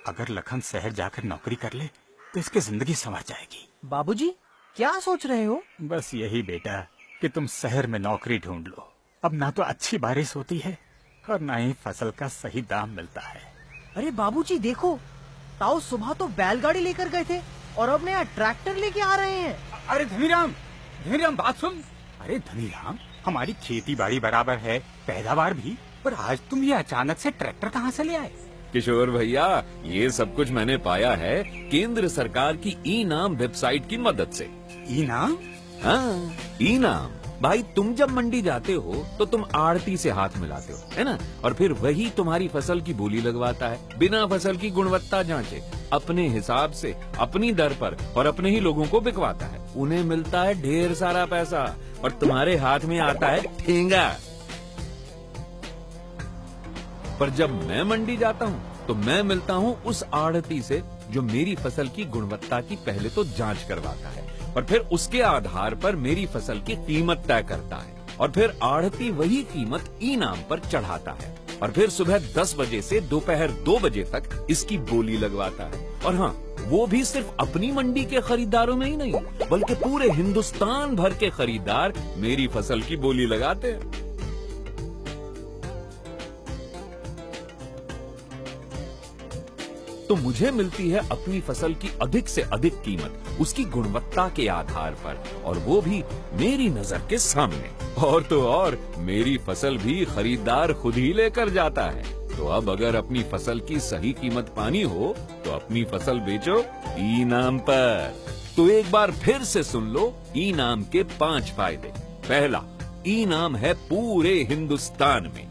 अगर लखन शहर जाकर नौकरी कर ले तो इसकी जिंदगी संवर जाएगी। बाबूजी क्या सोच रहे हो? बस यही बेटा कि तुम शहर में नौकरी ढूंढ लो। अब ना तो अच्छी बारिश होती है और ना ही फसल का सही दाम मिलता है। अरे बाबूजी देखो, ताऊ सुबह तो बैलगाड़ी लेकर गए थे और अब नया ट्रैक्टर लेके आ रहे हैं। अरे धनीराम, धनीराम बात सुन। अरे धनीराम, हमारी खेती बाड़ी बराबर है, पैदावार भी, पर आज तुम ये अचानक से ट्रैक्टर कहाँ से ले आए? किशोर भैया, ये सब कुछ मैंने पाया है केंद्र सरकार की ई नाम वेबसाइट की मदद से। ई नाम? हाँ, ई नाम। भाई तुम जब मंडी जाते हो तो तुम आड़ती से हाथ मिलाते हो, है ना? और फिर वही तुम्हारी फसल की बोली लगवाता है बिना फसल की गुणवत्ता जांचे, अपने हिसाब से, अपनी दर पर और अपने ही लोगों को बिकवाता है। उन्हें मिलता है ढेर सारा पैसा और तुम्हारे हाथ में आता है ठेंगा। पर जब मैं मंडी जाता हूँ तो मैं मिलता हूँ उस आड़ती से जो मेरी फसल की गुणवत्ता की पहले तो जांच करवाता है और फिर उसके आधार पर मेरी फसल की कीमत तय करता है और फिर आड़ती वही कीमत ई नाम पर चढ़ाता है और फिर सुबह 10 बजे से दोपहर 2 बजे तक इसकी बोली लगवाता है। और हाँ, वो भी सिर्फ अपनी मंडी के खरीदारों में ही नहीं बल्कि पूरे हिंदुस्तान भर के खरीदार मेरी फसल की बोली लगाते हैं। तो मुझे मिलती है अपनी फसल की अधिक से अधिक कीमत उसकी गुणवत्ता के आधार पर, और वो भी मेरी नजर के सामने। और तो और मेरी फसल भी खरीदार खुद ही लेकर जाता है। तो अब अगर अपनी फसल की सही कीमत पानी हो तो अपनी फसल बेचो ई नाम पर। तो एक बार फिर से सुन लो ई नाम के 5 फायदे। पहला, ई नाम है पूरे हिंदुस्तान में।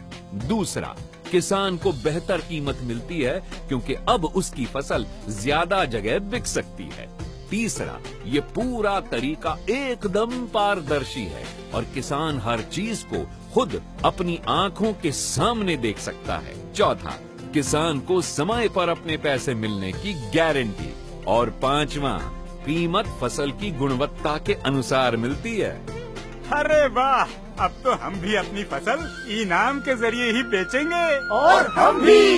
दूसरा, किसान को बेहतर कीमत मिलती है क्योंकि अब उसकी फसल ज्यादा जगह बिक सकती है। तीसरा, ये पूरा तरीका एकदम पारदर्शी है और किसान हर चीज को खुद अपनी आंखों के सामने देख सकता है। चौथा, किसान को समय पर अपने पैसे मिलने की गारंटी। और पांचवा, कीमत फसल की गुणवत्ता के अनुसार मिलती है। अरे वाह, अब तो हम भी अपनी फसल ई नाम के जरिए ही बेचेंगे। और हम भी।